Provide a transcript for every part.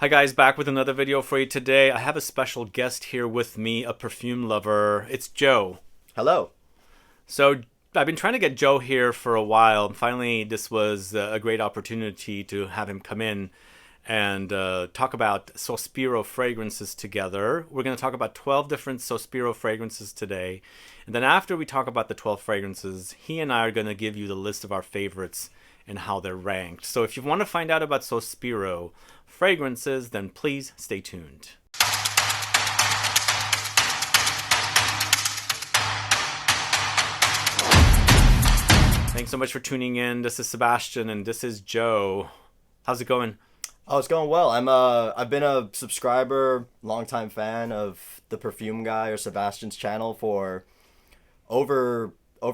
Hi guys, back with another video for you today. I have a special guest here with me, a perfume lover. It's Joe. Hello. So I've been trying to get Joe here for a while, and finally this was a great opportunity to have him come in and talk about Sospiro fragrances together. We're going to talk about 12 different Sospiro fragrances today. And then after we talk about the 12 fragrances, he and I are going to give you the list of our favorites and how they're ranked. So if you want to find out about Sospiro fragrances, then please stay tuned. Thanks so much for tuning in. This is Sebastian and this is Joe. How's it going? Oh, it's going well. I've been a subscriber, longtime fan of the Perfume guy or Sebastian's channel for over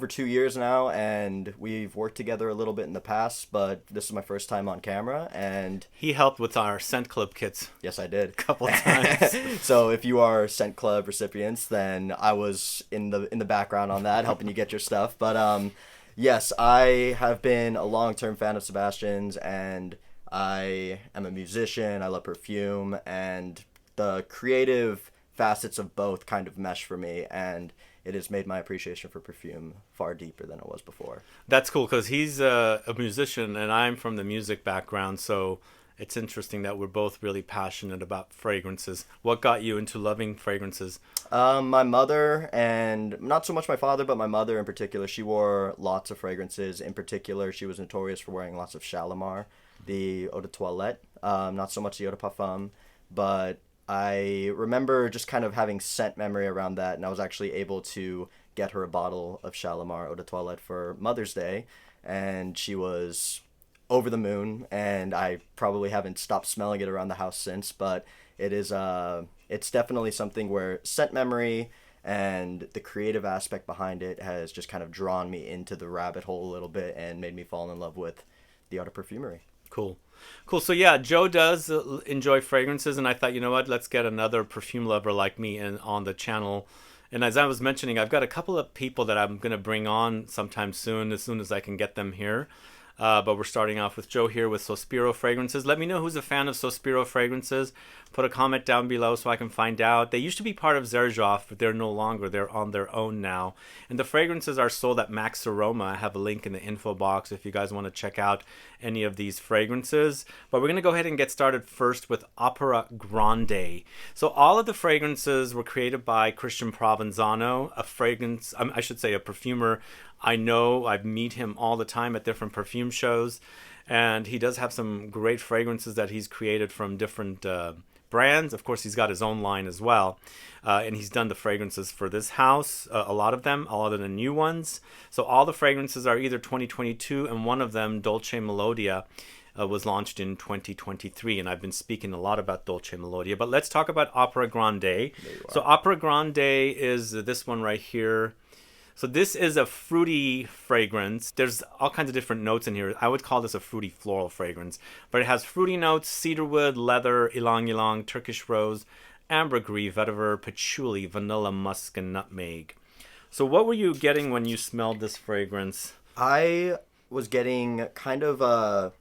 2 years now, and we've worked together a little bit in the past, but this is my first time on camera, and He helped with our Scent Club kits yes, I did. a couple times. So if you are Scent Club recipients, then I was in the background on that, helping you get your stuff. But yes, I have been a long-term fan of Sebastian's, and I am a musician. I love perfume, and the creative facets of both kind of mesh for me, and it has made my appreciation for perfume far deeper than it was before. That's cool because he's a musician and I'm from the music background, so it's interesting that we're both really passionate about fragrances. What got you into loving fragrances? My mother, and not so much my father, but my mother in particular, she wore lots of fragrances. In particular, she was notorious for wearing lots of Shalimar, the eau de toilette, not so much the eau de parfum, but I remember just kind of having scent memory around that, and I was actually able to get her a bottle of Shalimar eau de toilette for Mother's Day, and she was over the moon, and I probably haven't stopped smelling it around the house since, but it's definitely something where scent memory and the creative aspect behind it has just kind of drawn me into the rabbit hole a little bit and made me fall in love with the art of perfumery. Cool. Cool. So yeah, Joe does enjoy fragrances, and I thought, you know what, let's get another perfume lover like me on the channel. And as I was mentioning, I've got a couple of people that I'm going to bring on sometime soon as I can get them here. But we're starting off with Joe here with Sospiro Fragrances. Let me know who's a fan of Sospiro Fragrances. Put a comment down below so I can find out. They used to be part of Xerjoff, but they're no longer. They're on their own now. And the fragrances are sold at Max Aroma. I have a link in the info box if you guys want to check out any of these fragrances. But we're going to go ahead and get started first with Opera Grande. So all of the fragrances were created by Christian Provenzano, I should say a perfumer. I know, I meet him all the time at different perfume shows, and he does have some great fragrances that he's created from different brands. Of course, he's got his own line as well, and he's done the fragrances for this house, a lot of the new ones. So all the fragrances are either 2022, and one of them, Dolce Melodia, was launched in 2023, and I've been speaking a lot about Dolce Melodia. But let's talk about Opera Grande. So Opera Grande is this one right here. So this is a fruity fragrance. There's all kinds of different notes in here. I would call this a fruity floral fragrance. But it has fruity notes, cedarwood, leather, ylang-ylang, Turkish rose, ambergris, vetiver, patchouli, vanilla, musk, and nutmeg. So what were you getting when you smelled this fragrance? I was getting kind of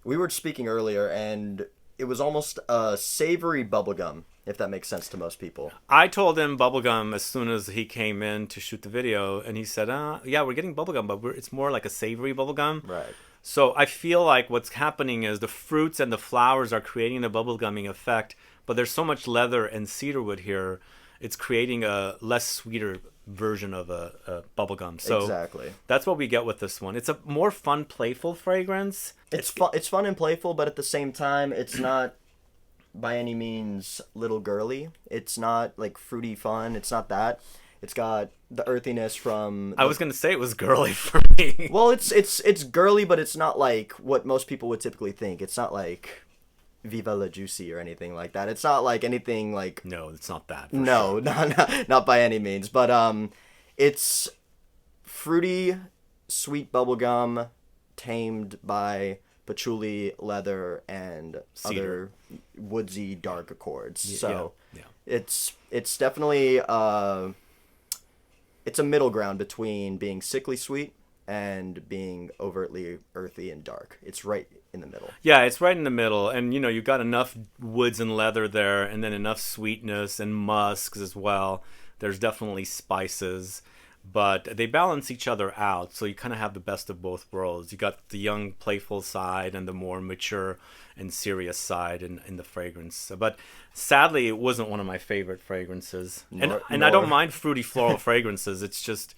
we were speaking earlier, and it was almost a savory bubblegum, if that makes sense to most people. I told him bubblegum as soon as he came in to shoot the video, and he said, yeah, we're getting bubblegum, but it's more like a savory bubblegum. Right. So I feel like what's happening is the fruits and the flowers are creating the bubblegumming effect, but there's so much leather and cedarwood here, it's creating a less sweeter version of a bubblegum. So exactly. That's what we get with this one. It's a more fun, playful fragrance. It's fun and playful, but at the same time, it's not by any means little girly. It's not like fruity fun. It's not that. It's got the earthiness from I was gonna say it was girly for me. Well, it's girly, but it's not like what most people would typically think. It's not like Viva la Juicy or anything like that. It's not like anything like No, it's not that. No, sure. not by any means. But it's fruity, sweet bubblegum, tamed by patchouli, leather, and Cedar. other woodsy dark accords. Yeah, So yeah. it's definitely it's a middle ground between being sickly sweet and being overtly earthy and dark. It's right in the middle. Yeah, it's right in the middle. And, you know, you've got enough woods and leather there, and then enough sweetness and musks as well. There's definitely spices, but they balance each other out. So you kind of have the best of both worlds. You got the young, playful side and the more mature and serious side in the fragrance. But sadly, it wasn't one of my favorite fragrances. And I don't mind fruity floral fragrances. It's just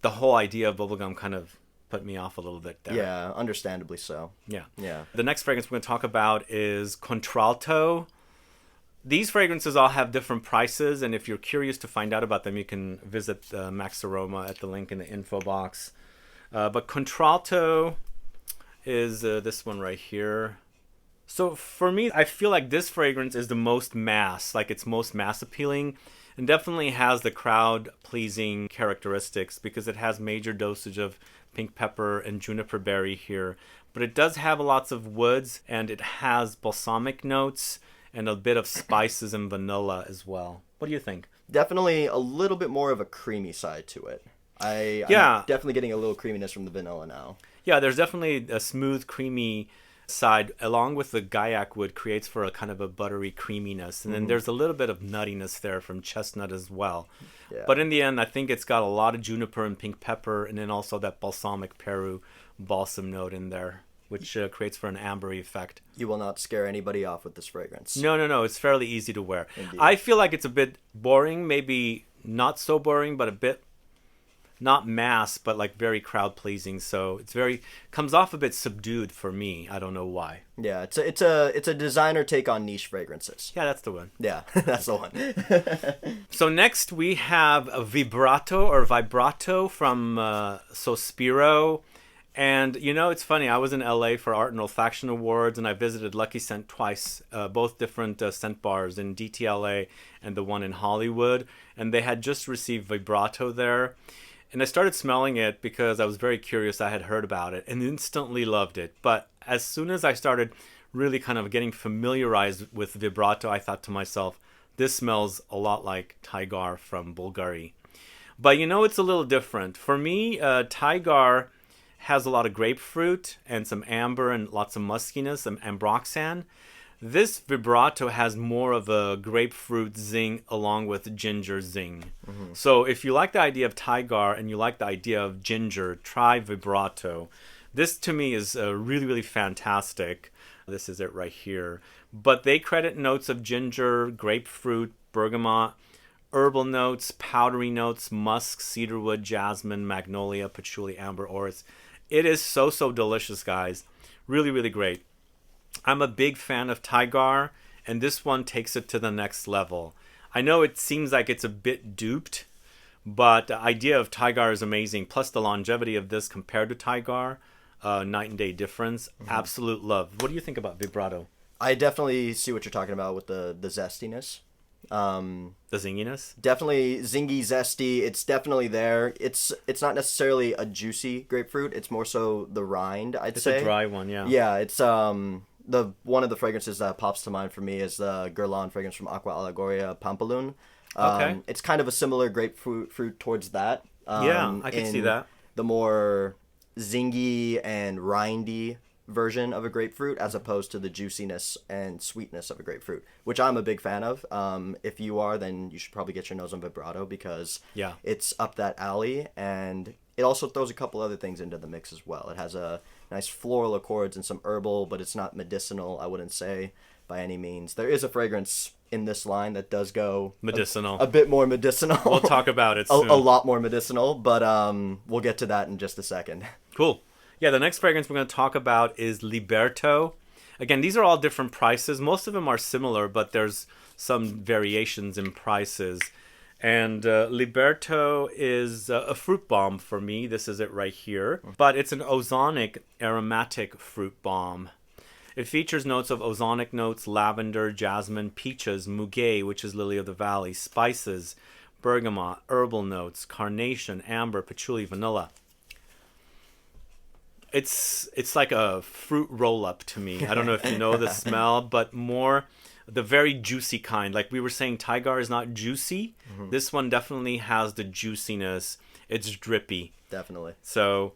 the whole idea of bubblegum kind of put me off a little bit there. Yeah, understandably so. Yeah. Yeah. The next fragrance we're going to talk about is CONTRALTO. These fragrances all have different prices, and if you're curious to find out about them, you can visit Max Aroma at the link in the info box. But CONTRALTO is this one right here. So for me, I feel like this fragrance is the most mass, like it's most mass appealing, and definitely has the crowd pleasing characteristics because it has major dosage of pink pepper and juniper berry here. But it does have lots of woods, and it has balsamic notes and a bit of spices and vanilla as well. What do you think? Definitely a little bit more of a creamy side to it. I'm definitely getting a little creaminess from the vanilla now. Yeah, there's definitely a smooth, creamy side, along with the gaiac wood, creates for a kind of a buttery creaminess. And then there's a little bit of nuttiness there from chestnut as well. Yeah. But in the end, I think it's got a lot of juniper and pink pepper, and then also that balsamic Peru balsam note in there, which creates for an ambery effect. You will not scare anybody off with this fragrance. No. It's fairly easy to wear. Indeed. I feel like it's a bit boring, maybe not so boring, but a bit not mass, but like very crowd pleasing. So it's comes off a bit subdued for me. I don't know why. Yeah, it's a designer take on niche fragrances. Yeah, that's the one. Yeah, that's the one. So next we have a VIBRATO from Sospiro. And, you know, it's funny. I was in LA for Art and Olfaction Awards, and I visited Lucky Scent twice, both different scent bars in DTLA and the one in Hollywood. And they had just received VIBRATO there. And I started smelling it because I was very curious. I had heard about it and instantly loved it. But as soon as I started really kind of getting familiarized with VIBRATO, I thought to myself, this smells a lot like Tigar from Bulgari. But, you know, it's a little different. For me, Tigar has a lot of grapefruit and some amber and lots of muskiness and ambroxan. This VIBRATO has more of a grapefruit zing along with ginger zing. So if you like the idea of Tigar and you like the idea of ginger, try VIBRATO. This to me is really, really fantastic. This is it right here. But they credit notes of ginger, grapefruit, bergamot, herbal notes, powdery notes, musk, cedarwood, jasmine, magnolia, patchouli, amber, orris. It is so delicious, guys. Really, really great. I'm a big fan of Tigar, and this one takes it to the next level. I know it seems like it's a bit duped, but the idea of Tigar is amazing. Plus the longevity of this compared to Tigar, night and day difference. Absolute love. What do you think about VIBRATO? I definitely see what you're talking about with the zestiness. The zinginess? Definitely zingy, zesty. It's definitely there. It's not necessarily a juicy grapefruit. It's more so the rind, I'd say. It's a dry one, yeah. Yeah, it's the one of the fragrances that pops to mind for me is the Guerlain fragrance from Aqua Allegoria Pampaloon. Okay. It's kind of a similar grapefruit towards that. Yeah, I can see that. The more zingy and rindy version of a grapefruit as opposed to the juiciness and sweetness of a grapefruit, which I'm a big fan of. If you are, then you should probably get your nose on VIBRATO because it's up that alley, and it also throws a couple other things into the mix as well. It has a nice floral accords and some herbal, but it's not medicinal, I wouldn't say, by any means. There is a fragrance in this line that does go medicinal, a bit more medicinal. We'll talk about it soon. A lot more medicinal, but we'll get to that in just a second. Cool. Yeah, the next fragrance we're going to talk about is LIBERTO. Again, these are all different prices. Most of them are similar, but there's some variations in prices. And LIBERTO is a fruit bomb for me. This is it right here. But it's an ozonic aromatic fruit bomb. It features notes of ozonic notes, lavender, jasmine, peaches, muguet, which is lily of the valley, spices, bergamot, herbal notes, carnation, amber, patchouli, vanilla. It's like a fruit roll-up to me. I don't know if you know the smell, but more the very juicy kind. Like we were saying, Tigar is not juicy. This one definitely has the juiciness. It's drippy. Definitely. So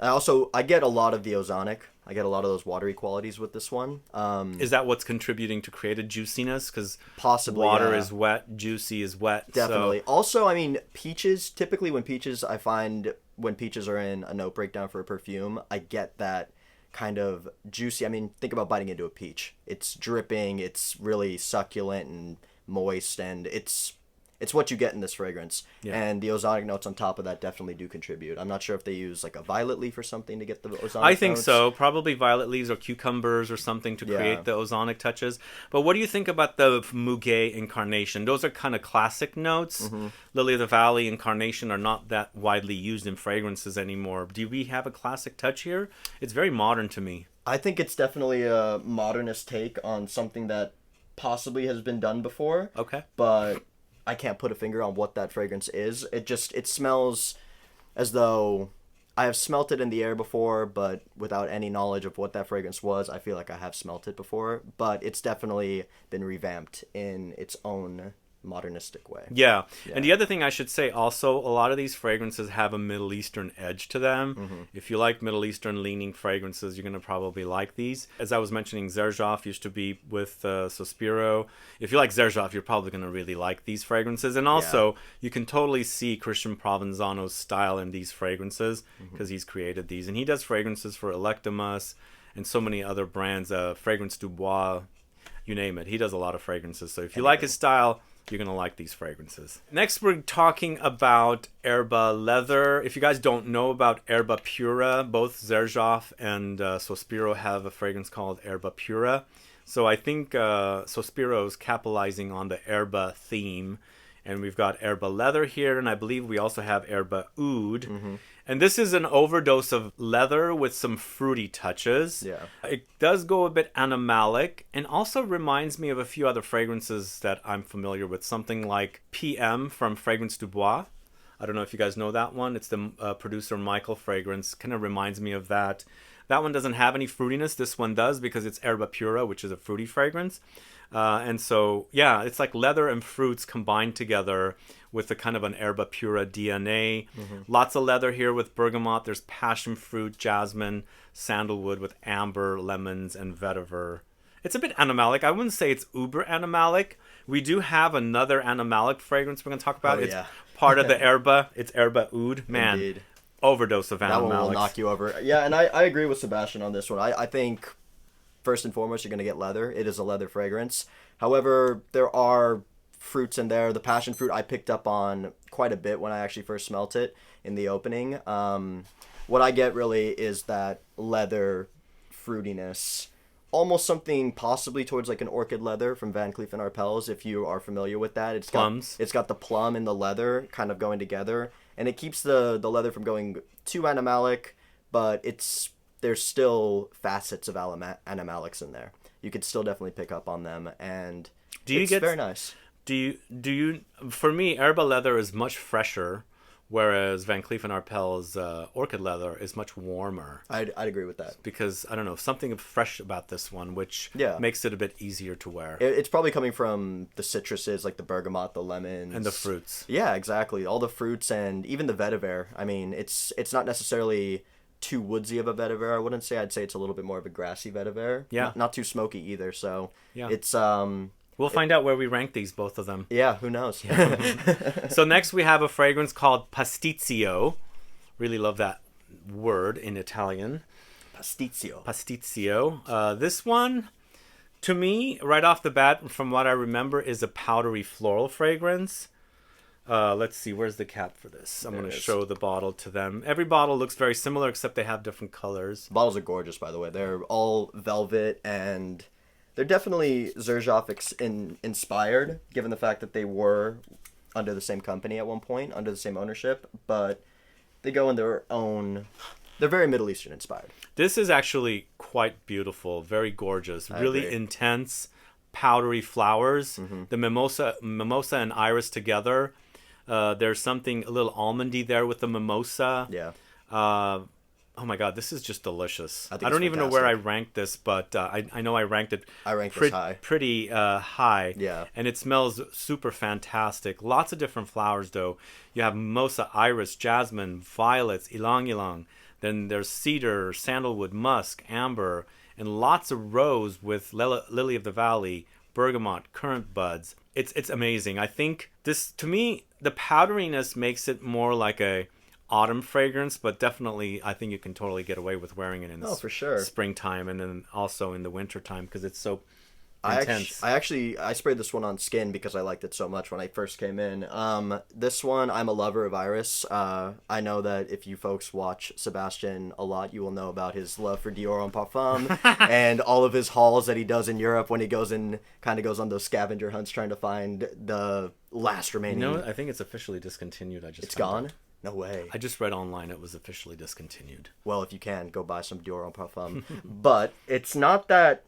I get a lot of the ozonic. I get a lot of those watery qualities with this one. Is that what's contributing to create a juiciness? Because Possibly, water yeah. is wet, juicy is wet. Definitely. So, Also, I mean, peaches, typically I find when peaches are in a note breakdown for a perfume, I get that kind of juicy. I mean, think about biting into a peach. It's dripping, it's really succulent and moist, and it's what you get in this fragrance. Yeah. And the ozonic notes on top of that definitely do contribute. I'm not sure if they use like a violet leaf or something to get the ozonic I think notes. so. Probably violet leaves or cucumbers or something to Yeah. create the ozonic touches. But what do you think about the Muguet incarnation? Those are kind of classic notes. Mm-hmm. Lily of the Valley incarnation are not that widely used in fragrances anymore. Do we have a classic touch here? It's very modern to me. I think it's definitely a modernist take on something that possibly has been done before. Okay. But I can't put a finger on what that fragrance is. It smells as though I have smelt it in the air before, but without any knowledge of what that fragrance was, I feel like I have smelt it before. But it's definitely been revamped in its own modernistic way. Yeah. And the other thing I should say also, a lot of these fragrances have a Middle Eastern edge to them. Mm-hmm. If you like Middle Eastern leaning fragrances, you're going to probably like these. As I was mentioning, Xerjoff used to be with Sospiro. If you like Xerjoff, you're probably going to really like these fragrances. And also, you can totally see Christian Provenzano's style in these fragrances because he's created these. And he does fragrances for Electamus and so many other brands, Fragrance du Bois, you name it. He does a lot of fragrances. So if you like his style, you're going to like these fragrances. Next, we're talking about ERBA leather. If you guys don't know about ERBA Pura, both Xerjoff and Sospiro have a fragrance called ERBA Pura. So I think Sospiro is capitalizing on the ERBA theme. And we've got ERBA leather here, and I believe we also have ERBA oud. Mm-hmm. And this is an overdose of leather with some fruity touches. Yeah. It does go a bit animalic, and also reminds me of a few other fragrances that I'm familiar with. Something like PM from Fragrance du Bois. I don't know if you guys know that one. It's the producer Michael fragrance. Kind of reminds me of that. That one doesn't have any fruitiness. This one does because it's ERBA Pura, which is a fruity fragrance. And so, yeah, it's like leather and fruits combined together with a kind of an ERBA Pura DNA. Mm-hmm. Lots of leather here with bergamot. There's passion fruit, jasmine, sandalwood with amber, lemons, and vetiver. It's a bit animalic. I wouldn't say it's uber animalic. We do have another animalic fragrance we're going to talk about. It's part of the ERBA. It's ERBA oud. Man, Indeed. Overdose of animalics. That one will knock you over. Yeah, and I agree with Sebastian on this one. I think first and foremost, you're going to get leather. It is a leather fragrance. However, there are fruits in there. The passion fruit I picked up on quite a bit when I actually first smelt it in the opening. What I get really is that leather fruitiness. Almost something possibly towards like an orchid leather from Van Cleef & Arpels, if you are familiar with that. It's Plums. It's got the plum and the leather kind of going together. And it keeps the leather from going too animalic, but there's still facets of animalics in there. You could still definitely pick up on them, and it's very nice. Do you? For me, ERBA leather is much fresher, whereas Van Cleef & Arpels orchid leather is much warmer. I'd agree with that. Because, I don't know, something fresh about this one, which makes it a bit easier to wear. It's probably coming from the citruses, like the bergamot, the lemons. And the fruits. Yeah, exactly. All the fruits and even the vetiver. I mean, it's not necessarily too woodsy of a vetiver. I wouldn't say. I'd say it's a little bit more of a grassy vetiver. Yeah. Not too smoky either. So it's We'll find out where we rank these, both of them. Yeah, who knows? So next we have a fragrance called Pasticcio. Really love that word in Italian. Pasticcio. Pasticcio. This one, to me, right off the bat, from what I remember, is a powdery floral fragrance. Let's see, where's the cap for this? I'm going to show the bottle to them. Every bottle looks very similar, except they have different colors. Bottles are gorgeous, by the way. They're all velvet, and they're definitely Xerjoff inspired, given the fact that they were under the same company at one point, under the same ownership, but they go in their own. They're very Middle Eastern inspired. This is actually quite beautiful, very gorgeous, really intense, powdery flowers. Mm-hmm. The mimosa and iris together. There's something a little almondy there with the mimosa. Yeah. Oh my God, this is just delicious. I don't even know where I ranked this, but I know I ranked it. This high. Pretty high. Yeah. And it smells super fantastic. Lots of different flowers, though. You have mimosa, iris, jasmine, violets, ylang-ylang. Then there's cedar, sandalwood, musk, amber, and lots of rose with lily of the valley, bergamot, currant buds. It's amazing. I think this, to me, the powderiness makes it more like a autumn fragrance, but definitely I think you can totally get away with wearing it in the for sure. springtime, and then also in the wintertime because it's so intense. I sprayed this one on skin because I liked it so much when I first came in. This one, I'm a lover of Iris. I know that if you folks watch Sebastian a lot, you will know about his love for Dior and Parfum and all of his hauls that he does in Europe when he goes on those scavenger hunts trying to find the last remaining. You know, I think it's officially discontinued. It's gone? No way. I just read online it was officially discontinued. Well, if you can, go buy some Dior and Parfum. But it's not that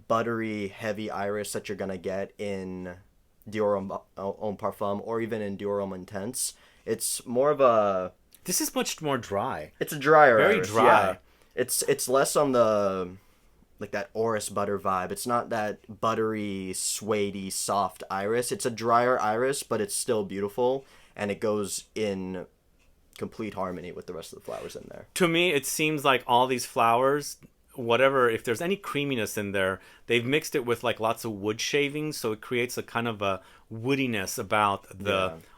buttery, heavy iris that you're gonna get in Dior Homme Parfum or even in Dior Homme Intense. It's more of a... This is much more dry. It's a drier Very iris, dry. yeah. It's less on the... like that orris butter vibe. It's not that buttery, suede-y, soft iris. It's a drier iris, but it's still beautiful, and it goes in complete harmony with the rest of the flowers in there. To me, it seems like all these flowers, whatever, if there's any creaminess in there, they've mixed it with like lots of wood shavings, so it creates a kind of a woodiness about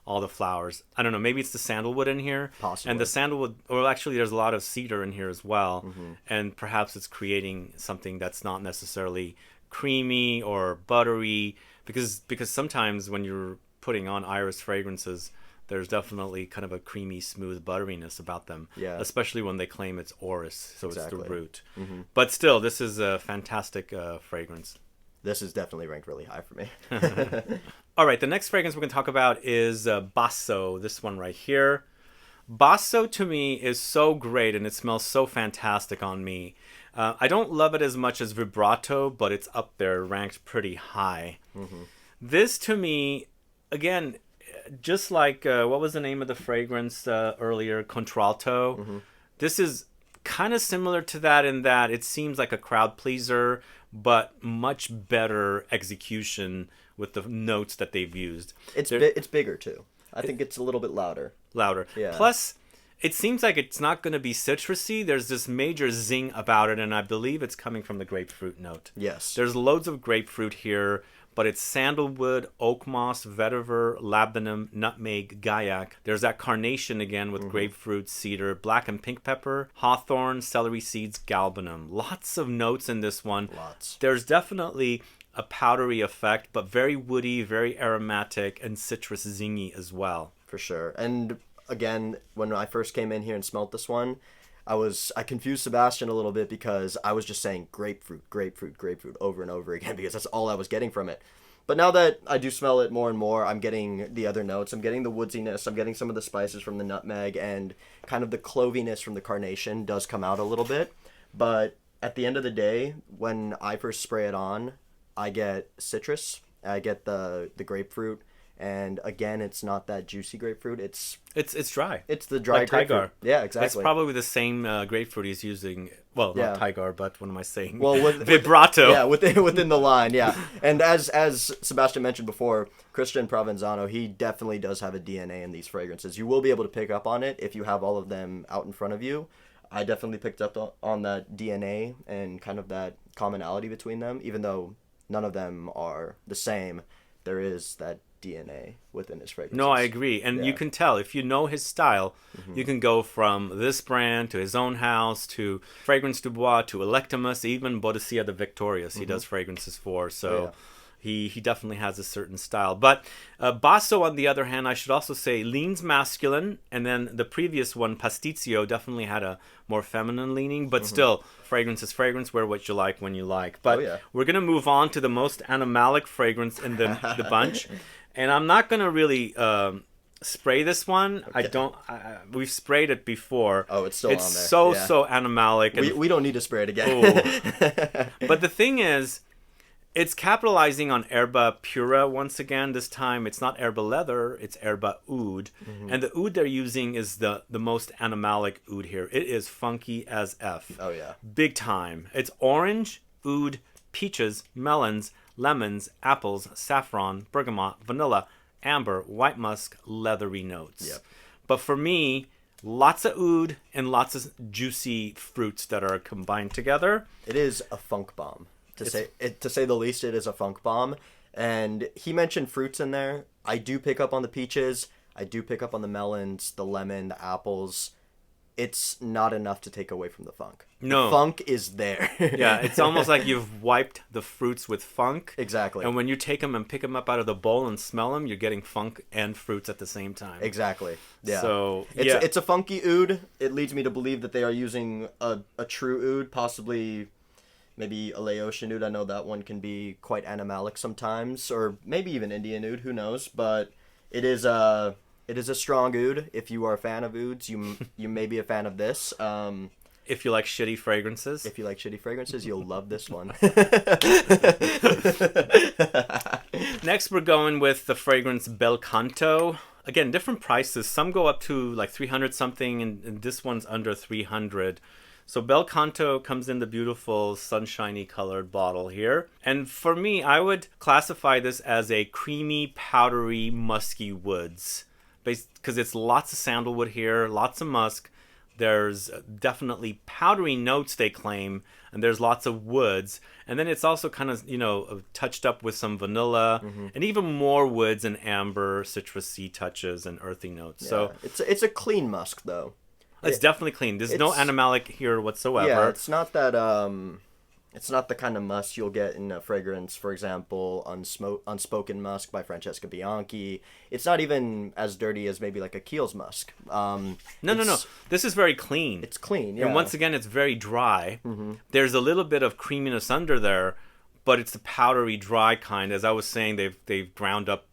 all the flowers. I don't know, maybe it's the sandalwood in here. Possibly. And the sandalwood, or actually there's a lot of cedar in here as well, and perhaps it's creating something that's not necessarily creamy or buttery, because sometimes when you're putting on iris fragrances, there's definitely kind of a creamy, smooth butteriness about them. Yeah. Especially when they claim it's orris, so exactly. It's the root. But still, this is a fantastic fragrance. This is definitely ranked really high for me. All right, the next fragrance we're going to talk about is BASSO, this one right here. BASSO to me is so great, and it smells so fantastic on me. I don't love it as much as VIBRATO, but it's up there, ranked pretty high. This to me, again, just like, what was the name of the fragrance earlier? CONTRALTO. This is kind of similar to that in that it seems like a crowd pleaser, but much better execution with the notes that they've used. It's bigger too. I think it's a little bit louder. Yeah. Plus, it seems like it's not going to be citrusy. There's this major zing about it, and I believe it's coming from the grapefruit note. Yes. There's loads of grapefruit here, but it's sandalwood, oak moss, vetiver, labdanum, nutmeg, gaiac. There's that carnation again with grapefruit, cedar, black and pink pepper, hawthorn, celery seeds, galbanum. Lots of notes in this one. Lots. There's definitely a powdery effect, but very woody, very aromatic, and citrus zingy as well. For sure. And again, when I first came in here and smelt this one, I confused Sebastian a little bit because I was just saying grapefruit, grapefruit, grapefruit over and over again because that's all I was getting from it. But now that I do smell it more and more, I'm getting the other notes. I'm getting the woodsiness. I'm getting some of the spices from the nutmeg, and kind of the cloviness from the carnation does come out a little bit. But at the end of the day, when I first spray it on, I get citrus. I get the grapefruit. And again, it's not that juicy grapefruit. It's dry. It's the dry like grapefruit. Tigar. Yeah, exactly. It's probably the same grapefruit he's using. Well, not Tigar, but what am I saying? Well, VIBRATO. Within the line, yeah. And as Sebastian mentioned before, Christian Provenzano, he definitely does have a DNA in these fragrances. You will be able to pick up on it if you have all of them out in front of you. I definitely picked up on that DNA and kind of that commonality between them, even though none of them are the same. There is that DNA within his fragrances. No, I agree. And you can tell, if you know his style, you can go from this brand to his own house to Fragrance du Bois to Electimus, even Boadicea the Victorious he does fragrances for. So he definitely has a certain style. But BASSO, on the other hand, I should also say, leans masculine. And then the previous one, PASTICCIO, definitely had a more feminine leaning. But still, fragrance is fragrance. Wear what you like when you like. But we're going to move on to the most animalic fragrance in the bunch. And I'm not going to really spray this one. Okay. We've sprayed it before. Oh, it's still on there. It's so animalic. And we don't need to spray it again. But the thing is, it's capitalizing on ERBA Pura once again. This time, it's not ERBA leather, it's ERBA oud. And the oud they're using is the most animalic oud here. It is funky as F. Oh, yeah. Big time. It's orange, oud, peaches, melons, lemons, apples, saffron, bergamot, vanilla, amber, white musk, leathery notes. But for me, Lots of oud and lots of juicy fruits that are combined together. It is a funk bomb. To say the least, it is a funk bomb. And he mentioned fruits in there. I do pick up on the peaches. I do pick up on the melons, the lemon, the apples. It's not enough to take away from the funk. No. The funk is there. Yeah, it's almost like you've wiped the fruits with funk. Exactly. And when you take them and pick them up out of the bowl and smell them, you're getting funk and fruits at the same time. Exactly. Yeah. So, it's a funky oud. It leads me to believe that they are using a true oud, possibly maybe a Laotian oud. I know that one can be quite animalic sometimes, or maybe even Indian oud, who knows, but it is a strong oud. If you are a fan of ouds, you may be a fan of this. If you like shitty fragrances. If you like shitty fragrances, you'll love this one. Next, we're going with the fragrance Bel Canto. Again, different prices. Some go up to like 300 something, and this one's under 300. So Bel Canto comes in the beautiful sunshiny colored bottle here. And for me, I would classify this as a creamy, powdery, musky woods. Because it's lots of sandalwood here, lots of musk. There's definitely powdery notes, they claim, and there's lots of woods. And then it's also kind of, touched up with some vanilla and even more woods and amber, citrusy touches and earthy notes. Yeah. So it's a clean musk, though. It's definitely clean. There's no animalic here whatsoever. Yeah, it's not that it's not the kind of musk you'll get in a fragrance, for example, Unspoken Musk by Francesca Bianchi. It's not even as dirty as maybe like a Kiehl's musk. No. This is very clean. It's clean, yeah. And once again, it's very dry. There's a little bit of creaminess under there, but it's the powdery, dry kind. As I was saying, they've ground up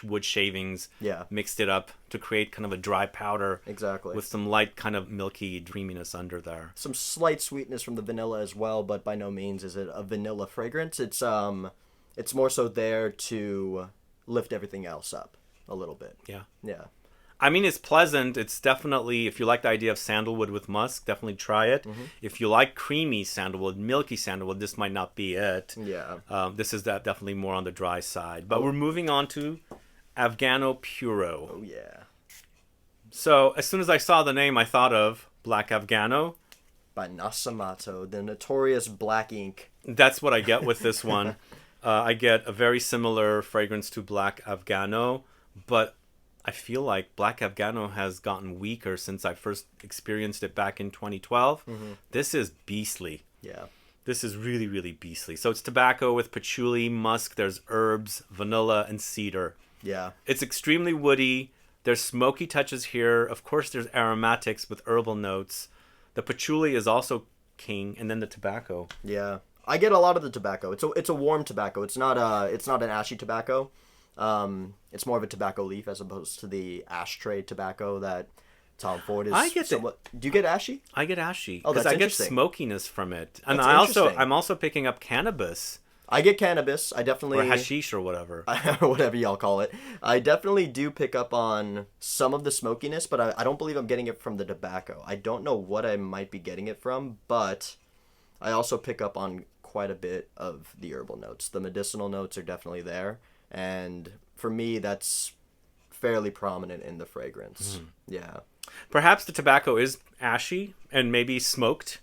wood shavings, mixed it up to create kind of a dry powder. Exactly. With some light kind of milky creaminess under there. Some slight sweetness from the vanilla as well, but by no means is it a vanilla fragrance. It's more so there to lift everything else up a little bit. Yeah. Yeah. I mean, it's pleasant. It's definitely, if you like the idea of sandalwood with musk, definitely try it. If you like creamy sandalwood, milky sandalwood, this might not be it. Yeah. This is definitely more on the dry side. But we're moving on to AFGANO PURO. Oh, yeah. So, as soon as I saw the name, I thought of Black AFGANO. By Nasamato, the notorious black ink. That's what I get with this one. I get a very similar fragrance to Black AFGANO, but I feel like Black AFGANO has gotten weaker since I first experienced it back in 2012. This is beastly. Yeah. This is really, really beastly. So it's tobacco with patchouli, musk, there's herbs, vanilla, and cedar. Yeah. It's extremely woody. There's smoky touches here. Of course, there's aromatics with herbal notes. The patchouli is also king, and then the tobacco. Yeah. I get a lot of the tobacco. It's a warm tobacco. It's not an ashy tobacco. It's more of a tobacco leaf as opposed to the ashtray tobacco that Tom Ford is. I get somewhat. Do you get ashy? I get ashy. Oh, that's I get interesting. smokiness from it, and That's I'm also picking up cannabis. I get cannabis. I definitely... Or hashish or whatever. Whatever y'all call it. I definitely do pick up on some of the smokiness, but I don't believe I'm getting it from the tobacco. I don't know what I might be getting it from, but I also pick up on quite a bit of the herbal notes. The medicinal notes are definitely there, and for me, that's fairly prominent in the fragrance. Yeah. Perhaps the tobacco is ashy and maybe smoked.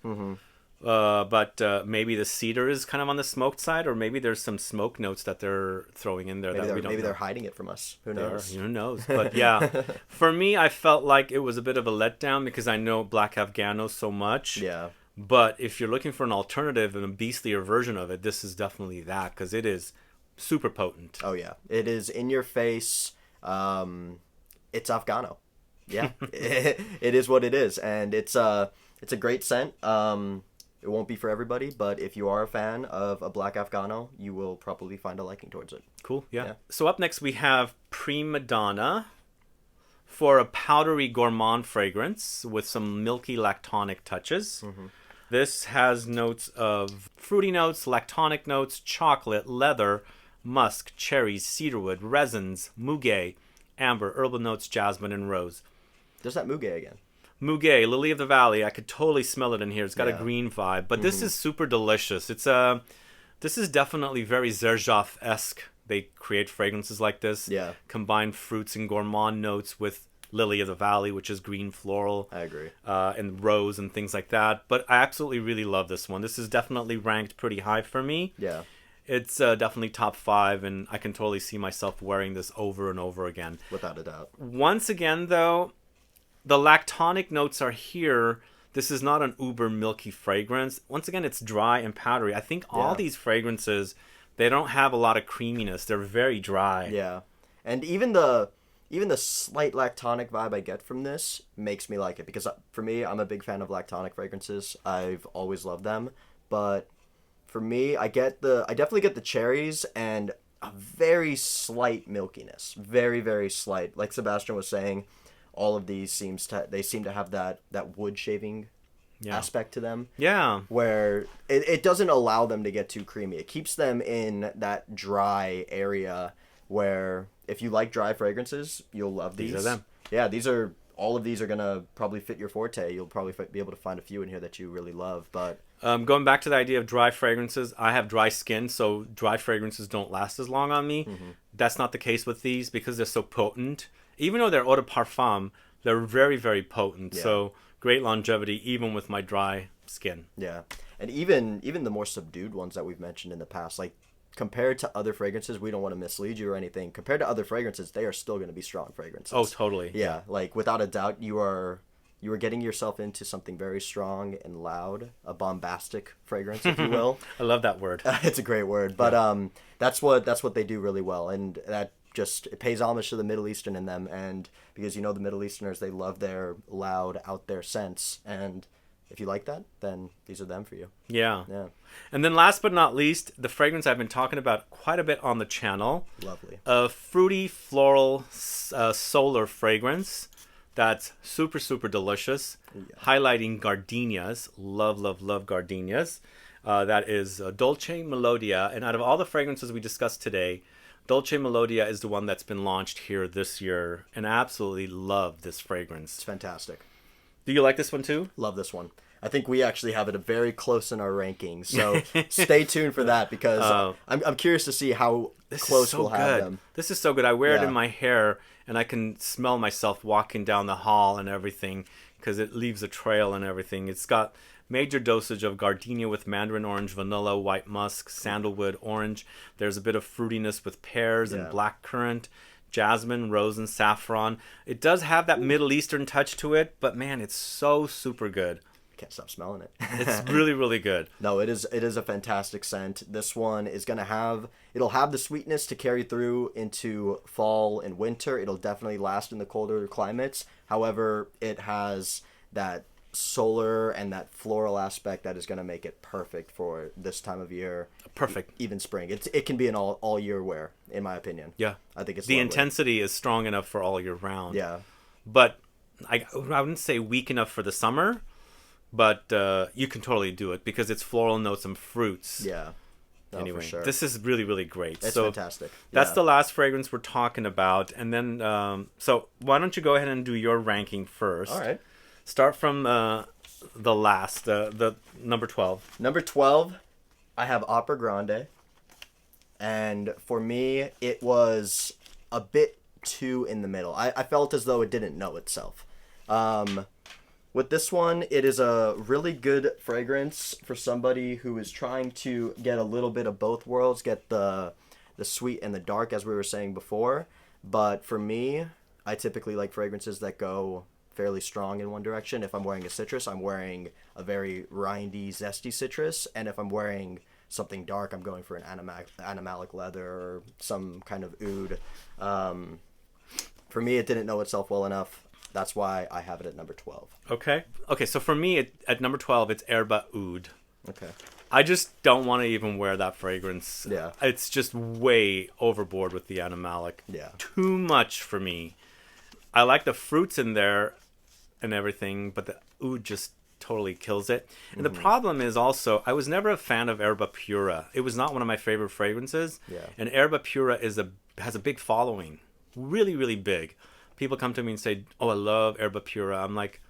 But maybe the cedar is kind of on the smoked side, or maybe there's some smoke notes that they're throwing in there that we don't know. Maybe they're hiding it from us. Who knows? Who knows? But yeah, for me, I felt like it was a bit of a letdown because I know Black AFGANO so much. Yeah. But if you're looking for an alternative and a beastlier version of it, this is definitely that, because it is super potent. Oh yeah, it is in your face. It's AFGANO. Yeah, it is what it is, and it's a great scent. It won't be for everybody, but if you are a fan of a Black AFGANO, you will probably find a liking towards it. Cool, yeah. So up next we have Prima Donna for a powdery gourmand fragrance with some milky lactonic touches. This has notes of fruity notes, lactonic notes, chocolate, leather, musk, cherries, cedarwood, resins, muguet, amber, herbal notes, jasmine, and rose. There's that muguet again. Muguet, lily of the valley. I could totally smell it in here. It's got a green vibe, but this is super delicious. This is definitely very Xerjoff-esque. They create fragrances like this. Yeah. Combine fruits and gourmand notes with Lily of the Valley, which is green floral. I agree. And rose and things like that. But I absolutely really love this one. This is definitely ranked pretty high for me. Yeah. It's definitely top 5, and I can totally see myself wearing this over and over again. Without a doubt. Once again, though, the lactonic notes are here. This is not an uber milky fragrance. Once again, it's dry and powdery. I think all these fragrances, they don't have a lot of creaminess. They're very dry. Yeah. And even the slight lactonic vibe I get from this makes me like it, because for me, I'm a big fan of lactonic fragrances. I've always loved them, but for me, I definitely get the cherries and a very slight milkiness. Very, very slight. Like Sebastian was saying, all of these seem to have that wood shaving aspect to them. Yeah. Where it doesn't allow them to get too creamy. It keeps them in that dry area where if you like dry fragrances, you'll love these. These are them. Yeah, all of these are going to probably fit your forte. You'll probably be able to find a few in here that you really love, but... Going back to the idea of dry fragrances, I have dry skin, so dry fragrances don't last as long on me. Mm-hmm. That's not the case with these because they're so potent. Even though they're eau de parfum, they're very, very potent. Yeah. So great longevity, even with my dry skin. Yeah, and even the more subdued ones that we've mentioned in the past, like compared to other fragrances, we don't want to mislead you or anything. Compared to other fragrances, they are still going to be strong fragrances. Oh, totally. Yeah, like without a doubt, you are getting yourself into something very strong and loud, a bombastic fragrance, if you will. I love that word. It's a great word, but that's what they do really well, and that just it pays homage to the Middle Eastern in them, and because the Middle Easterners, they love their loud, out there scents, and if you like that, then these are them for you. Yeah. And then last but not least, the fragrance I've been talking about quite a bit on the channel. Lovely. A fruity floral solar fragrance that's super, super delicious, highlighting gardenias. Love, love, love gardenias. That is Dolce Melodia, and out of all the fragrances we discussed today, Dolce Melodia is the one that's been launched here this year, and I absolutely love this fragrance. It's fantastic. Do you like this one too? Love this one. I think we actually have it very close in our rankings, so stay tuned for that, because I'm curious to see how close we'll have them. This is so good. I wear it in my hair, and I can smell myself walking down the hall and everything, because it leaves a trail and everything. It's got major dosage of gardenia with mandarin orange, vanilla, white musk, sandalwood, orange. There's a bit of fruitiness with pears and blackcurrant, jasmine, rose, and saffron. It does have that Middle Eastern touch to it, but man, it's so super good. Can't stop smelling it. It's really, really good. No, it is a fantastic scent. This one is going to it'll have the sweetness to carry through into fall and winter. It'll definitely last in the colder climates. However, it has that solar and that floral aspect that is going to make it perfect for this time of year. Perfect. Even spring. It can be an all year wear, in my opinion. Yeah. I think it's the lovely. Intensity is strong enough for all year round. Yeah. But I wouldn't say weak enough for the summer, but you can totally do it because it's floral notes and fruits. Yeah. No, anyway, for sure. This is really, really great. It's fantastic. That's the last fragrance we're talking about. And then, so why don't you go ahead and do your ranking first? All right. Start from the last, the number 12. Number 12, I have Opera Grande. And for me, it was a bit too in the middle. I felt as though it didn't know itself. With this one, it is a really good fragrance for somebody who is trying to get a little bit of both worlds, get the sweet and the dark, as we were saying before. But for me, I typically like fragrances that go fairly strong in one direction. If I'm wearing a citrus, I'm wearing a very rindy, zesty citrus. And if I'm wearing something dark, I'm going for an animalic leather or some kind of oud. For me, it didn't know itself well enough. That's why I have it at number 12. Okay, so for me, at number 12, it's ERBA Oud. Okay. I just don't want to even wear that fragrance. Yeah. It's just way overboard with the Animalic. Yeah. Too much for me. I like the fruits in there and everything, but the oud just totally kills it. And the problem is also, I was never a fan of ERBA Pura. It was not one of my favorite fragrances. Yeah. And ERBA Pura has a big following. Really, really big. People come to me and say, oh, I love ERBA Pura. I'm like,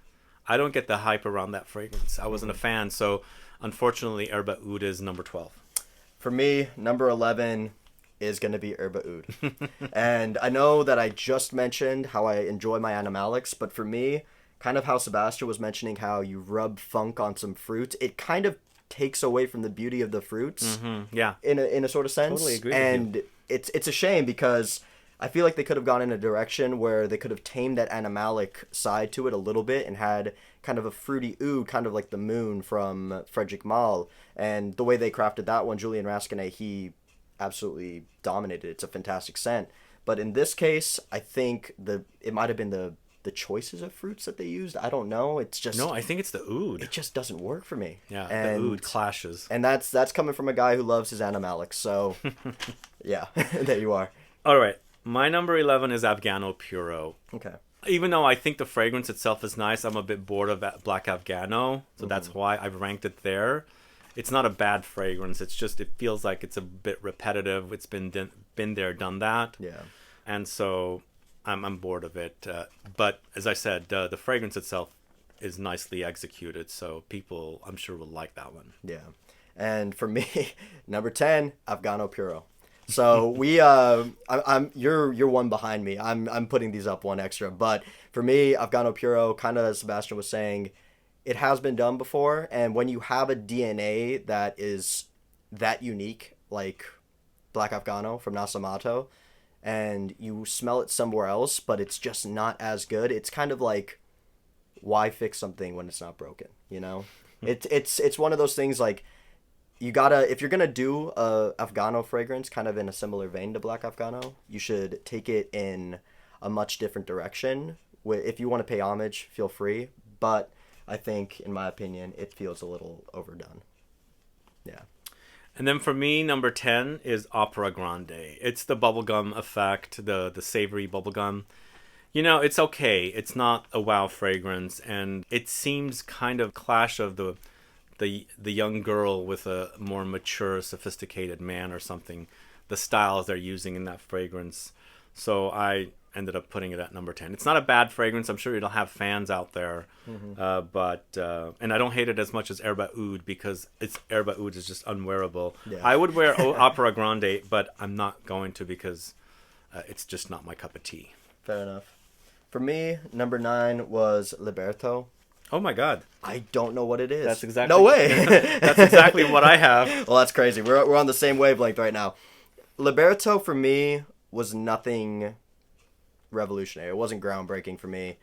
I don't get the hype around that fragrance. I wasn't a fan. So, unfortunately, ERBA Oud is number 12. For me, number 11 is going to be Erba Oud. And I know that I just mentioned how I enjoy my Animalics, but for me, kind of how Sebastian was mentioning how you rub funk on some fruit, it kind of takes away from the beauty of the fruits. Yeah. In a sort of sense. Totally agree and with you. It's a shame because I feel like they could have gone in a direction where they could have tamed that Animalic side to it a little bit and had kind of a fruity oud, kind of like the moon from Frederic Malle. And the way they crafted that one, Julian Rasquinet, he absolutely dominated. It's a fantastic scent. But in this case, I think it might have been the choices of fruits that they used. I don't know. It's just... No, I think it's the oud. It just doesn't work for me. Yeah, and, the oud clashes. And that's coming from a guy who loves his Animalics. So, yeah, there you are. All right. My number 11 is Afghano Puro. Okay. Even though I think the fragrance itself is nice, I'm a bit bored of that Black Afghano. So that's why I've ranked it there. It's not a bad fragrance. It's just, it feels like it's a bit repetitive. It's been there, done that. Yeah. And so I'm bored of it. But as I said, the fragrance itself is nicely executed. So people, I'm sure, will like that one. Yeah. And for me, number 10, Afghano Puro. So we, you're one behind me. I'm putting these up one extra. But for me, Afghano Puro, kind of as Sebastian was saying, it has been done before. And when you have a DNA that is that unique, like Black Afghano from Nasamato, and you smell it somewhere else, but it's just not as good, it's kind of like, why fix something when it's not broken? You know, it's one of those things like, you gotta, if you're gonna do a Afghano fragrance kind of in a similar vein to Black Afghano, you should take it in a much different direction. If you want to pay homage, feel free. But I think, in my opinion, it feels a little overdone. Yeah. And then for me, number 10 is Opera Grande. It's the bubblegum effect, the savory bubblegum. You know, it's okay. It's not a wow fragrance, and it seems kind of clash of the young girl with a more mature, sophisticated man or something, the styles they're using in that fragrance. So I ended up putting it at number 10. It's not a bad fragrance. I'm sure it'll have fans out there. But and I don't hate it as much as Erba Oud, because Erba Oud is just unwearable. Yeah. I would wear Opera Grande, but I'm not going to because it's just not my cup of tea. Fair enough. For me, number 9 was Liberto. Oh my God. I don't know what it is. That's exactly... No way! That's exactly what I have. Well, that's crazy. We're on the same wavelength right now. Liberto, for me, was nothing revolutionary. It wasn't groundbreaking for me.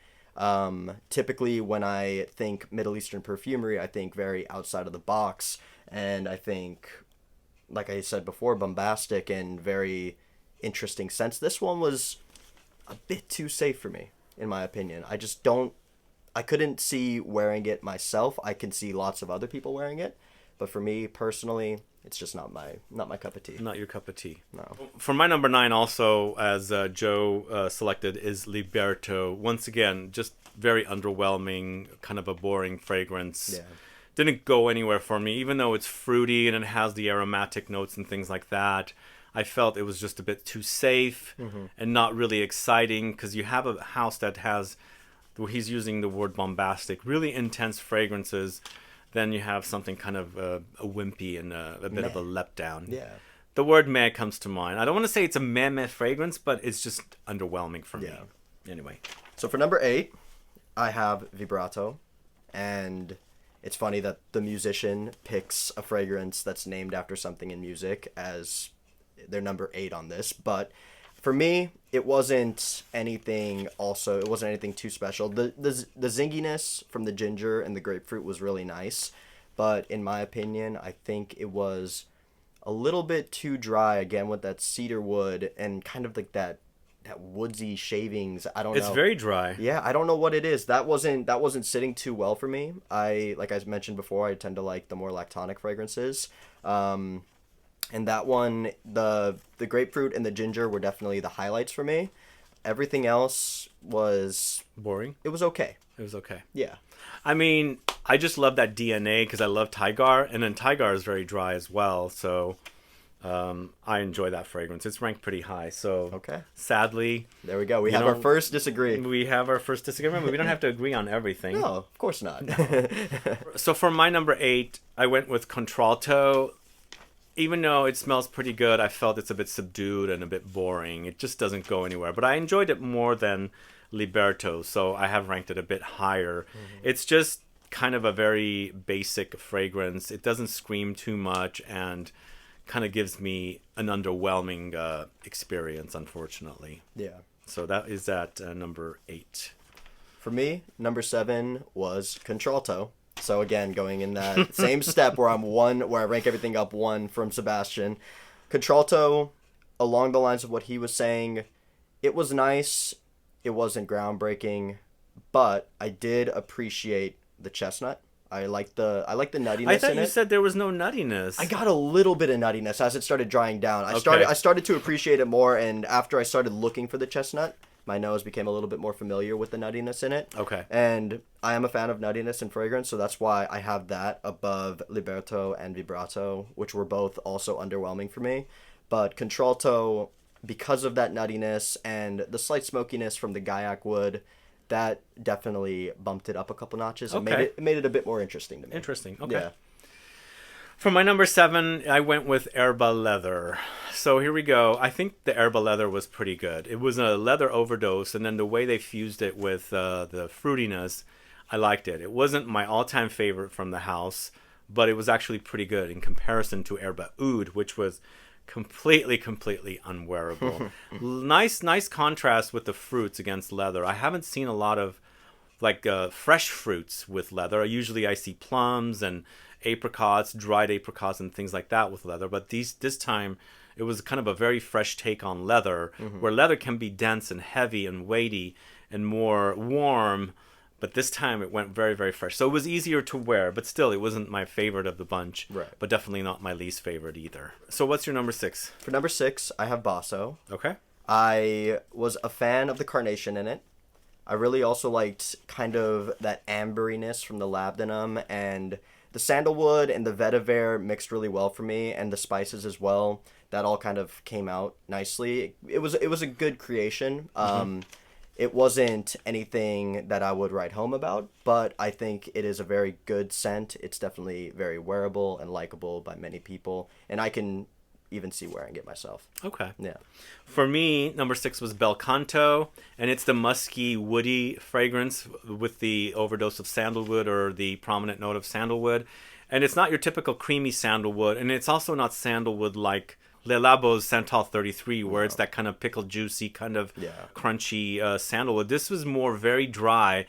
Typically, when I think Middle Eastern perfumery, I think very outside of the box. And I think, like I said before, bombastic and very interesting scents. This one was a bit too safe for me, in my opinion. I couldn't see wearing it myself. I can see lots of other people wearing it, but for me personally, it's just not my cup of tea. Not your cup of tea. No. For my number 9 also, as Joe selected, is Liberto. Once again, just very underwhelming, kind of a boring fragrance. Yeah. Didn't go anywhere for me, even though it's fruity and it has the aromatic notes and things like that. I felt it was just a bit too safe and not really exciting, because you have a house that has... where he's using the word bombastic, really intense fragrances, then you have something kind of a wimpy and a bit of a letdown. Yeah. The word meh comes to mind. I don't want to say it's a meh fragrance, but it's just underwhelming for me. Anyway. So for number 8, I have Vibrato, and it's funny that the musician picks a fragrance that's named after something in music as their number 8 on this, but for me, it wasn't anything too special. The zinginess from the ginger and the grapefruit was really nice, but in my opinion, I think it was a little bit too dry, again, with that cedarwood and kind of like that woodsy shavings. I don't know. It's very dry. Yeah, I don't know what it is. That wasn't sitting too well for me. Like I mentioned before, I tend to like the more lactonic fragrances. And that one, the grapefruit and the ginger were definitely the highlights for me. Everything else was... boring? It was okay. It was okay. Yeah. I mean, I just love that DNA because I love Tigar, and then Tigar is very dry as well, so I enjoy that fragrance. It's ranked pretty high, so okay. Sadly... there we go. We have our first disagreement. We have our first disagreement, but we don't have to agree on everything. No, of course not. So for my number 8, I went with Contralto. even though it smells pretty good, I felt it's a bit subdued and a bit boring. It just doesn't go anywhere. But I enjoyed it more than Liberto, so I have ranked it a bit higher. It's just kind of a very basic fragrance. It doesn't scream too much and kind of gives me an underwhelming experience, unfortunately. Yeah. So that is at number 8. For me, number 7 was CONTRALTO. So again, going in that same step where where I rank everything up 1 from Sebastian. CONTRALTO, along the lines of what he was saying, it was nice. It wasn't groundbreaking, but I did appreciate the chestnut. I like the nuttiness in it. I thought you said there was no nuttiness. I got a little bit of nuttiness as it started drying down. I Okay. started to appreciate it more, and after I started looking for the chestnut, my nose became a little bit more familiar with the nuttiness in it. Okay. And I am a fan of nuttiness in fragrance, so that's why I have that above Liberto and Vibrato, which were both also underwhelming for me. But CONTRALTO, because of that nuttiness and the slight smokiness from the Gaiac wood, that definitely bumped it up a couple notches and Okay. it made it a bit more interesting to me. Interesting. Okay. Yeah. For my number 7, I went with ERBA leather. So here we go. I think the ERBA leather was pretty good. It was a leather overdose, and then the way they fused it with the fruitiness, I liked it. It wasn't my all-time favorite from the house, but it was actually pretty good in comparison to ERBA Oud, which was completely unwearable. Nice contrast with the fruits against leather. I haven't seen a lot of fresh fruits with leather. Usually I see plums and apricots, dried apricots and things like that with leather, but this time it was kind of a very fresh take on leather, where leather can be dense and heavy and weighty and more warm, but this time it went very fresh. So it was easier to wear, but still it wasn't my favorite of the bunch, Right. but definitely not my least favorite either. So what's your number 6? For number 6, I have Basso. Okay. I was a fan of the carnation in it. I really also liked kind of that amberiness from the labdanum, and the sandalwood and the vetiver mixed really well for me, and the spices as well. That all kind of came out nicely. It was a good creation. It wasn't anything that I would write home about, but I think it is a very good scent. It's definitely very wearable and likable by many people, and I can even see wearing it myself. Okay. Yeah. For me, number 6 was Bel Canto, and it's the musky, woody fragrance with the overdose of sandalwood or the prominent note of sandalwood. And it's not your typical creamy sandalwood, and it's also not sandalwood like Le Labo's Santal 33, where it's that kind of pickled, juicy, kind of crunchy sandalwood. This was more very dry,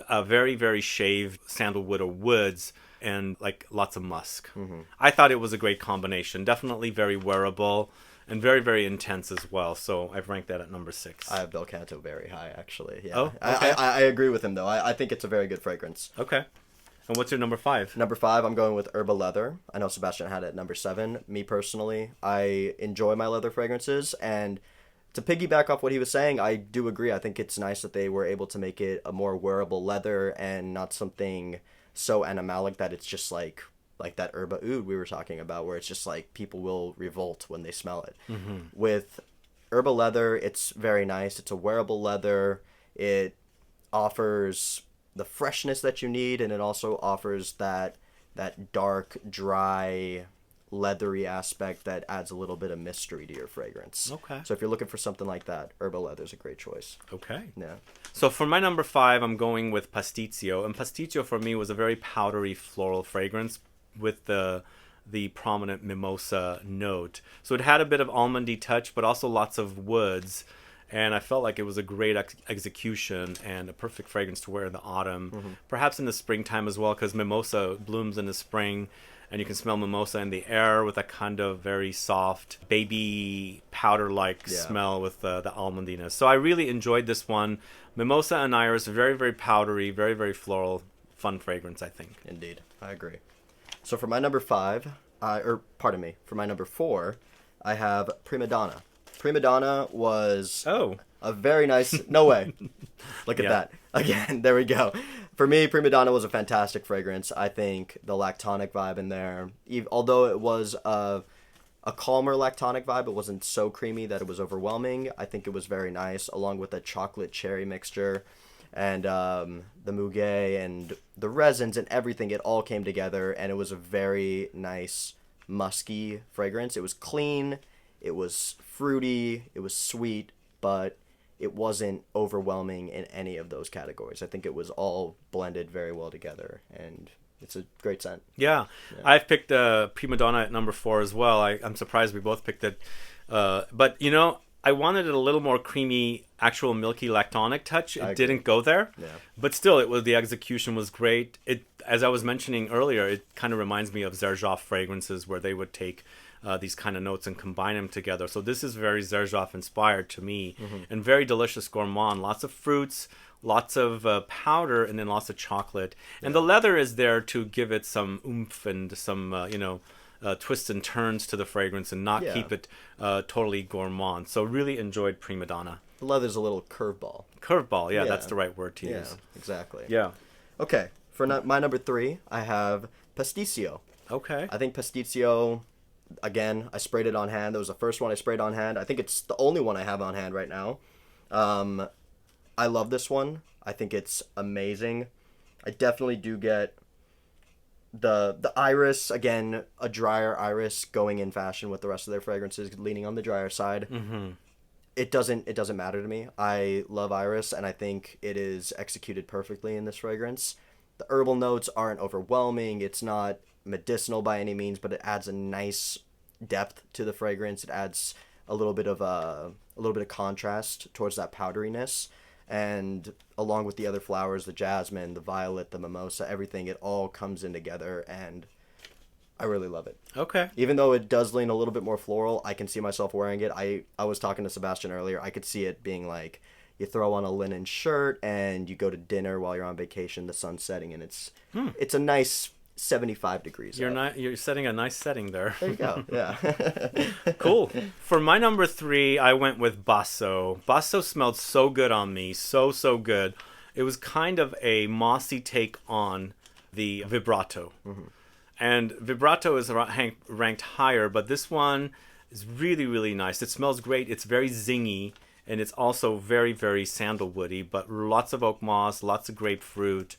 very shaved sandalwood or woods, and like lots of musk. I thought it was a great combination. Definitely very wearable and very intense as well. So I've ranked that at number 6. I have Bel Canto very high, actually. Yeah. Oh, okay. I agree with him, though. I think it's a very good fragrance. Okay. And what's your number 5? Number 5, I'm going with Herba Leather. I know Sebastian had it at number 7. Me personally, I enjoy my leather fragrances, and to piggyback off what he was saying, I do agree. I think it's nice that they were able to make it a more wearable leather and not something so animalic that it's just like that Herba Oud we were talking about, where it's just like people will revolt when they smell it. With Herba Leather, it's very nice. It's a wearable leather. It offers the freshness that you need, and it also offers that dark, dry, leathery aspect that adds a little bit of mystery to your fragrance. Okay. So if you're looking for something like that, Herba Leather is a great choice. Okay. Yeah. So for my number 5, I'm going with Pasticcio. And Pasticcio for me was a very powdery floral fragrance with the prominent mimosa note. So it had a bit of almondy touch, but also lots of woods. And I felt like it was a great execution and a perfect fragrance to wear in the autumn. Perhaps in the springtime as well, because mimosa blooms in the spring. And you can smell mimosa in the air with a kind of very soft, baby powder-like smell with the almondiness. So I really enjoyed this one. Mimosa and iris, very powdery, very floral, fun fragrance, I think. Indeed. I agree. So for my number 5, for my number 4, I have Prima Donna. Prima Donna was a very nice... No way. Look at that. Again, there we go. For me, Prima Donna was a fantastic fragrance. I think the lactonic vibe in there, although it was a calmer lactonic vibe, it wasn't so creamy that it was overwhelming. I think it was very nice, along with the chocolate cherry mixture and the muguet and the resins and everything. It all came together, and it was a very nice musky fragrance. It was clean, it was fruity, it was sweet, but it wasn't overwhelming in any of those categories. I think it was all blended very well together, and it's a great scent. Yeah. I've picked Prima Donna at number 4 as well. I'm surprised we both picked it. But, you know, I wanted it a little more creamy, actual milky lactonic touch. It didn't go there. Yeah. But still, the execution was great. As I was mentioning earlier, it kind of reminds me of Xerjoff fragrances where they would take these kind of notes and combine them together. So this is very Xerjoff inspired to me, and very delicious gourmand. Lots of fruits, lots of powder, and then lots of chocolate. And the leather is there to give it some oomph and some, twists and turns to the fragrance and not keep it totally gourmand. So really enjoyed Prima Donna. The leather's a little curveball. Curveball, yeah, that's the right word to use. Yeah, exactly. Yeah. Okay, for my number 3, I have Pasticcio. Okay. I think Pasticcio, again, I sprayed it on hand. That was the first one I sprayed on hand. I think it's the only one I have on hand right now. I love this one. I think it's amazing. I definitely do get the iris, again, a drier iris going in fashion with the rest of their fragrances, leaning on the drier side. It doesn't matter to me. I love iris, and I think it is executed perfectly in this fragrance. The herbal notes aren't overwhelming. It's not medicinal by any means, but it adds a nice depth to the fragrance. It adds a little bit of contrast towards that powderiness, and along with the other flowers, the jasmine, the violet, the mimosa, everything, it all comes in together, and I really love it. Okay. Even though it does lean a little bit more floral, I can see myself wearing it. I was talking to Sebastian earlier. I could see it being like you throw on a linen shirt and you go to dinner while you're on vacation, the sun's setting, and it's a nice 75 degrees. You're setting a nice setting there. There you go. Yeah. Cool. For my number 3, I went with Basso. Basso smelled so good on me, so good. It was kind of a mossy take on the Vibrato. And Vibrato is ranked higher, but this one is really, really nice. It smells great. It's very zingy, and it's also very, very sandalwoody, but lots of oak moss, lots of grapefruit,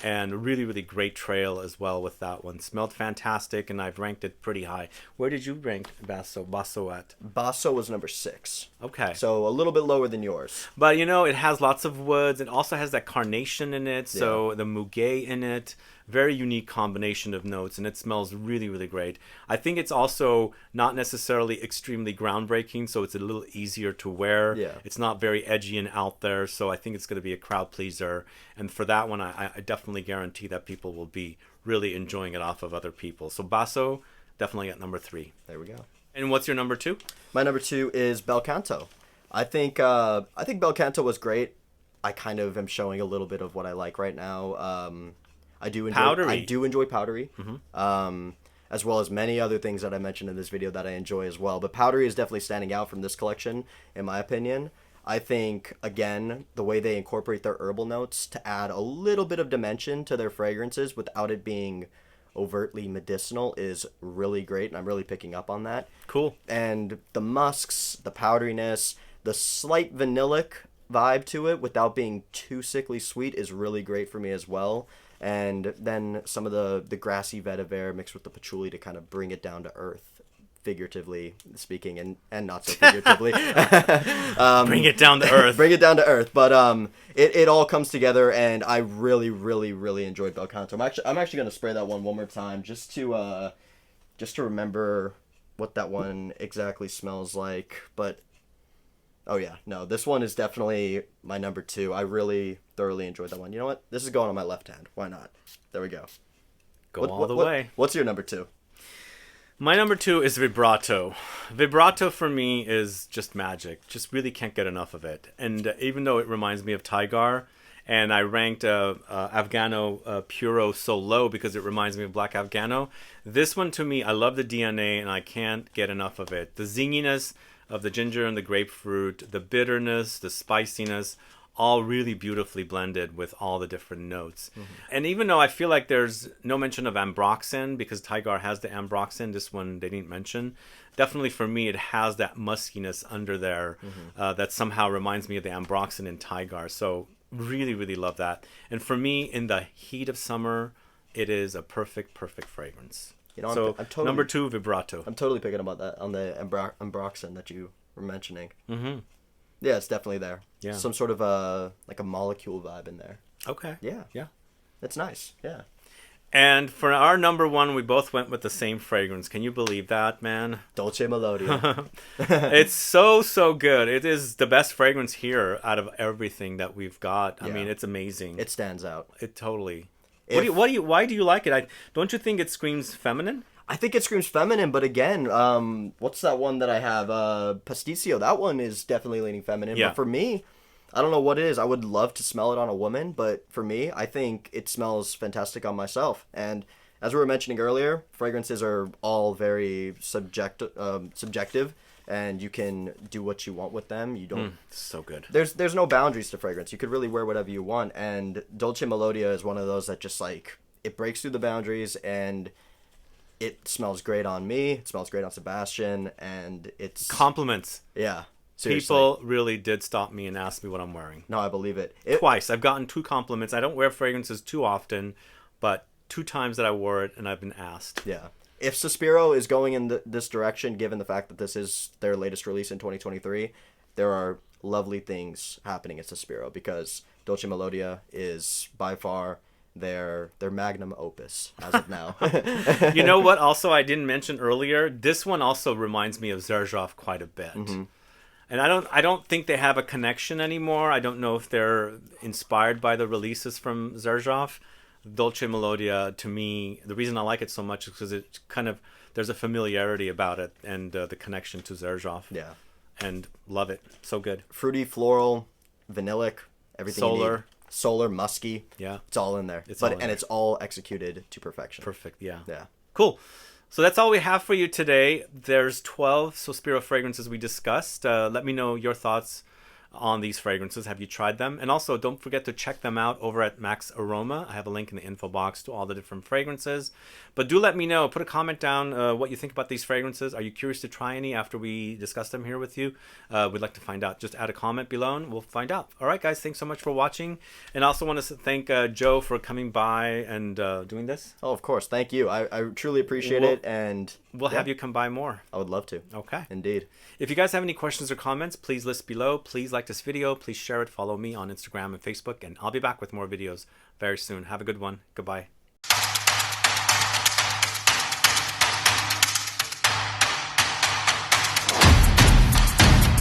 and really, really great trail as well with that one. Smelled fantastic, and I've ranked it pretty high. Where did you rank Basso at? Basso was number 6. Okay. So a little bit lower than yours. But, you know, it has lots of woods. It also has that carnation in it, so the muguet in it. Very unique combination of notes, and it smells really, really great. I think it's also not necessarily extremely groundbreaking, so it's a little easier to wear. Yeah. It's not very edgy and out there, so I think it's going to be a crowd pleaser. And for that one, I definitely guarantee that people will be really enjoying it off of other people. So Basso, definitely at number 3. There we go. And what's your number 2? My number 2 is Bel Canto. I think Bel Canto was great. I kind of am showing a little bit of what I like right now. I do enjoy Powdery, as well as many other things that I mentioned in this video that I enjoy as well. But Powdery is definitely standing out from this collection, in my opinion. I think, again, the way they incorporate their herbal notes to add a little bit of dimension to their fragrances without it being overtly medicinal is really great, and I'm really picking up on that. Cool. And the musks, the powderiness, the slight vanillic vibe to it without being too sickly sweet is really great for me as well. And then some of the grassy vetiver mixed with the patchouli to kind of bring it down to earth, figuratively speaking, and not so figuratively. Bring it down to earth. Bring it down to earth. But it all comes together, and I really, really, really enjoyed Bel Canto. I'm actually going to spray that one more time just to remember what that one exactly smells like. But oh yeah, no, this one is definitely my number 2. I really thoroughly enjoyed that one. You know what? This is going on my left hand. Why not? There we go. All the way. What's your number 2? My number 2 is Vibrato. Vibrato for me is just magic. Just really can't get enough of it. And even though it reminds me of Tigar, and I ranked AFGANO PURO so low because it reminds me of Black AFGANO, this one to me, I love the DNA and I can't get enough of it. The zinginess of the ginger and the grapefruit, the bitterness, the spiciness, all really beautifully blended with all the different notes. And even though I feel like there's no mention of ambroxan, because Tigar has the ambroxan, this one they didn't mention, definitely for me it has that muskiness under there that somehow reminds me of the ambroxan in Tigar. So really, really love that. And for me, in the heat of summer, it is a perfect fragrance. You know, So I'm totally, number 2, Vibrato. I'm totally picking about that on the Ambroxan that you were mentioning. Mm-hmm. Yeah, it's definitely there. Yeah. Some sort of a molecule vibe in there. Okay. Yeah. Yeah. It's nice. Yeah. And for our number 1, we both went with the same fragrance. Can you believe that, man? Dolce Melodia. It's so good. It is the best fragrance here out of everything that we've got. I Yeah. mean, it's amazing. It stands out. It totally. If- Why do you like it? Don't you think it screams feminine? I think it screams feminine, but again, what's that one that I have? Pasticcio. That one is definitely leaning feminine. Yeah. But for me, I don't know what it is. I would love to smell it on a woman, but for me, I think it smells fantastic on myself. And as we were mentioning earlier, fragrances are all very subjective, and you can do what you want with them. You don't. So good. There's no boundaries to fragrance. You could really wear whatever you want. And Dolce Melodia is one of those that just like it breaks through the boundaries and it smells great on me. It smells great on Sebastian, and it's Compliments. yeah. Seriously. People really did stop me and ask me what I'm wearing. No, I believe it. Twice. I've gotten 2 compliments. I don't wear fragrances too often, but 2 times that I wore it and I've been asked. Yeah. If Sospiro is going in this direction, given the fact that this is their latest release in 2023, there are lovely things happening at Sospiro because Dolce Melodia is by far their magnum opus as of now. You know what? Also, I didn't mention earlier. This one also reminds me of Xerjoff quite a bit. Mm-hmm. And I don't think they have a connection anymore. I don't know if they're inspired by the releases from Xerjoff. Dolce Melodia, to me, the reason I like it so much is because it kind of there's a familiarity about it and the connection to Xerjoff. Yeah. And love it. So good. Fruity, floral, vanillic, everything you Solar. need. Solar, musky. Yeah. It's all in there. It's all in and there. it's all executed to perfection. Perfect. Yeah. Yeah. Cool. So that's all we have for you today. There's 12 Sospiro fragrances we discussed. Let me know your thoughts on these fragrances. Have you tried them? And also, don't forget to check them out over at Max Aroma. I have a link in the info box to all the different fragrances. But do let me know. Put a comment down what you think about these fragrances. Are you curious to try any after we discuss them here with you? We'd like to find out. Just add a comment below and we'll find out. All right, guys. Thanks so much for watching. And I also want to thank Joe for coming by and doing this. Oh, of course. Thank you. I truly appreciate it. And We'll have you come by more. I would love to. Okay. Indeed. If you guys have any questions or comments, please list below. Please like this video. Please share it. Follow me on Instagram and Facebook. And I'll be back with more videos very soon. Have a good one. Goodbye.